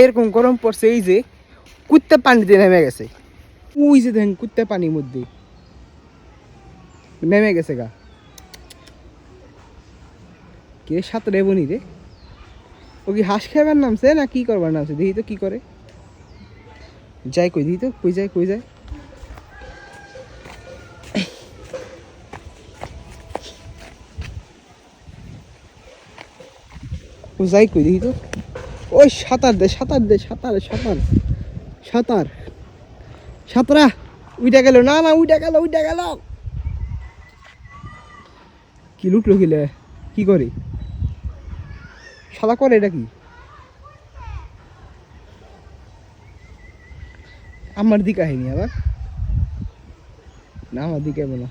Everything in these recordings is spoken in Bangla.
এরকম গরম পড়ছে এই যে কুত্তে পানিতে নেমে গেছে ওই যে দেখেন কুত্তে পানির মধ্যে নেমে গেছে গা কে সাঁতরে বনি রে ও কি হাঁস খাইবার নামছে না কি করবার নামছে দেখি তো কি করে যাই কই দিই তো কই যায় ও যাই কই দেখি তো ওই সাঁতার সাঁতরা উইটা গেল না উইটা গেল কি লুটলো গেলে কি করে সাদা করে এটা কি আমার দিকে আইনি আবার না আমার দিকে বলো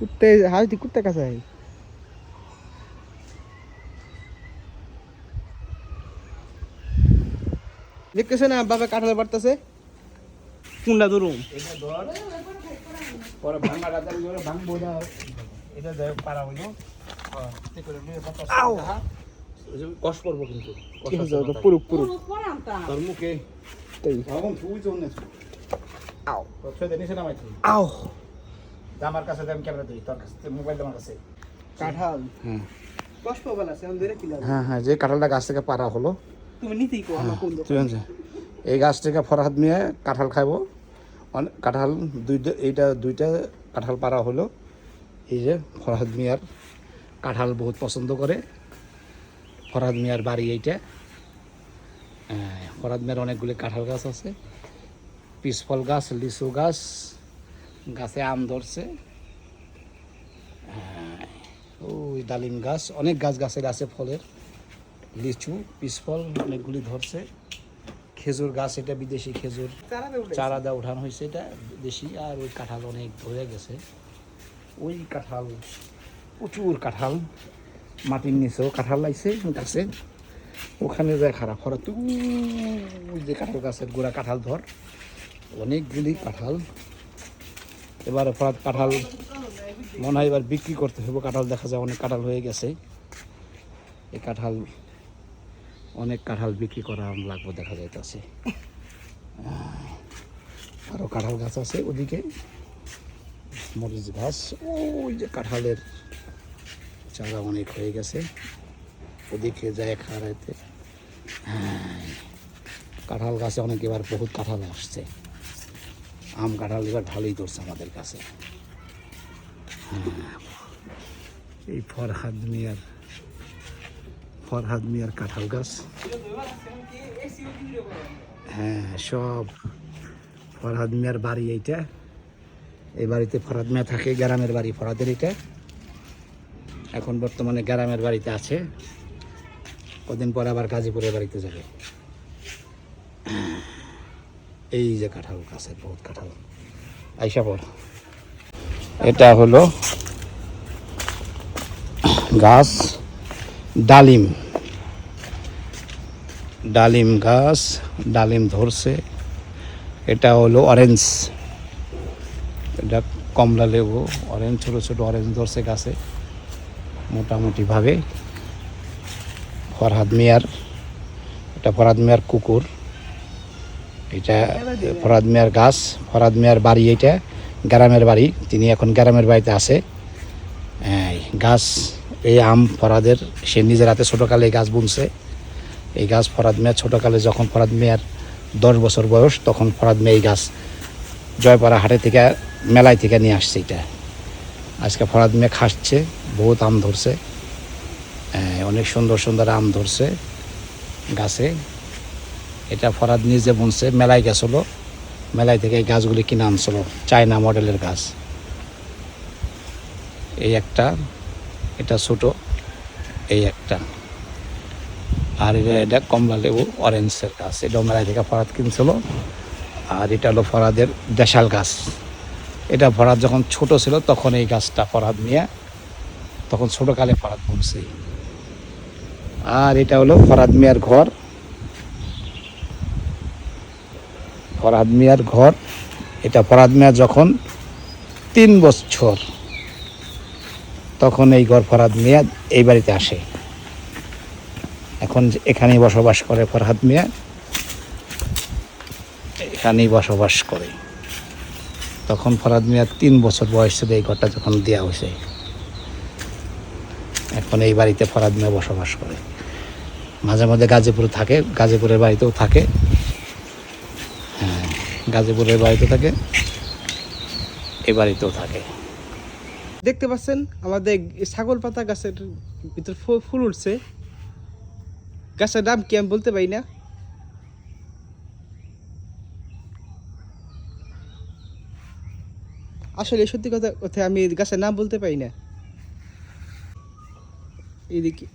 कुत्ते हाल थी कुत्ते कैसा है দেখতেছ না বাবা কাঁঠাল পারতেছে কুন্ডা ধরুম এটা ধর পরে ভাঙা রাজার জন্য ভাঙবো না এটা দেখ পারা হইলো তে করে নিয়ে পাতা আও কষ্ট করব কিন্তু কি হচ্ছে তো পুরো তোর মুখে তাই এখন তুই জন্য আও তো ছেড়ে নিছে না মাইছি আও আমার কাছে দেন ক্যামেরা দিই তোর কাছে মোবাইল আমার কাছে কাঁঠাল হ্যাঁ কষ্ট হবে না সেন ধরে কি লাগে হ্যাঁ যে কাঁঠালটা গাছ থেকে পারা হলো তুমি নিতেই কো আমার কোন দোকান এই গাছ থেকে ফরহাদ মিয়া কাঁঠাল খাবো কাঁঠাল দুইটা কাঁঠাল পারা হলো এই যে ফরহাদ মিয়ার কাঁঠাল বহুত পছন্দ করে ফরহাদ মিয়ার বাড়ি এইটা ফরহাদ মিয়ার অনেকগুলি কাঁঠাল গাছ আছে পিসফল গাছ লিচু গাছ গাছে আম ধরছে ওই ডালিম গাছ অনেক গাছের আছে ফলের লিচু পিসফল অনেকগুলি ধরছে খেজুর গাছ এটা বিদেশি খেজুর চারা দেওয়া উঠানো হয়েছে এটা দেশি আর ওই কাঁঠাল অনেক ধরে গেছে ওই কাঁঠাল প্রচুর কাঁঠাল মাটির নিচেও কাঁঠাল লাগছে গাছে ওখানে যায় খারাপ খরা ওই যে কাঁঠাল গাছের গোড়া কাঁঠাল ধর অনেকগুলি কাঁঠাল এবার কাঁঠাল মনে হয় এবার বিক্রি করতে হবে কাঁঠাল দেখা যায় অনেক কাঁঠাল হয়ে গেছে এই কাঁঠাল অনেক কাঁঠাল বিক্রি করা লাগবে দেখা যাইতেছে আরও কাঁঠাল গাছ আছে ওদিকে মরিচ গাছ ওই যে কাঁঠালের চারা অনেক হয়ে গেছে ওদিকে যায় খাড়াইতে কাঁঠাল গাছে অনেক এবার বহুত কাঁঠাল আসছে আম কাঁঠাল এবার ভালোই ধরছে আমাদের কাছে এই ফরহাদ মিয়ার কাঁঠাল গাছ হ্যাঁ সব ফরহাদ মিয়ার বাড়ি এইটা এই বাড়িতে ফরহাদ মিয়া থাকে গ্রামের বাড়ি ফরহাদের এটা এখন বর্তমানে গ্রামের বাড়িতে আছে কদিন পর আবার গাজীপুরের বাড়িতে যাবে এই যে কাঁঠাল গাছের বহুত কাঁঠাল আইসা পর এটা হলো গাছ ডালিম গাছ ডালিম ধরছে এটা হলো অরেঞ্জ এটা কমলা লেবু অরেঞ্জ ছোট ছোট অরেঞ্জ ধরছে গাছে মোটামুটি ভাবে ফরহাদ মিয়ার কুকুর এটা ফরহাদ মিয়ার গাছ ফরহাদ মিয়ার বাড়ি এইটা গ্রামের বাড়ি তিনি এখন গ্রামের বাড়িতে আছে গাছ এই আম ফরহাদের সে নিজের হাতে ছোটোকালে এই গাছ বুনছে এই গাছ ফরহাদ মিয়ার ছোটোকালে যখন ফরহাদ মিয়ার 10 বছর বয়স তখন ফরহাদ মিয়া এই গাছ জয়পাড়া হাটে থেকে মেলায় থেকে নিয়ে আসছে এটা আজকে ফরহাদ মিয়া খাচ্ছে বহুত আম ধরছে অনেক সুন্দর সুন্দর আম ধরছে গাছে এটা ফরহাদ নিজে বুনছে মেলায় গেছিলো মেলায় থেকে এই গাছগুলি কিনে আনছিল চায়না মডেলের গাছ এই একটা এটা ছোট এই একটা আর এটা কমলা লেবু অরেঞ্জের গাছ এটাও মেলায় থেকে ফরহাদ কিনছিল আর এটা হলো ফরহাদের দেশাল গাছ এটা ফরহাদ যখন ছোট ছিল তখন এই গাছটা ফরহাদ নিয়ে তখন ছোটোকালে ফরহাদ বুনছে আর এটা হলো ফরহাদ মিয়ার ঘর ফরহাদ মিয়ার ঘর। এটা ফরহাদ মিয়া যখন 3 বছর, তখন এই ঘর ফরহাদ মিয়া এই বাড়িতে আসে। এখন এখানেই বসবাস করে ফরহাদ মিয়া, এখানেই বসবাস করে। তখন ফরহাদ মিয়ার 3 বছর বয়স ছিল এই ঘরটা যখন দেওয়া হয়েছে। এখন এই বাড়িতে ফরহাদ মিয়া বসবাস করে। মাঝে মধ্যে গাজীপুরে থাকে, গাজীপুরের বাড়িতেও থাকে। হ্যাঁ, গাজীপুরের বাড়িতে থাকে, এই বাড়িতেও থাকে। দেখতে পাচ্ছেন আমাদের ছাগল পাতা গাছের ভিতর ফুল উঠছে। গাছের নাম কি আমি বলতে পারি না। আসলে সত্যি কথা আমি গাছের নাম বলতে পারি না। এইদিকে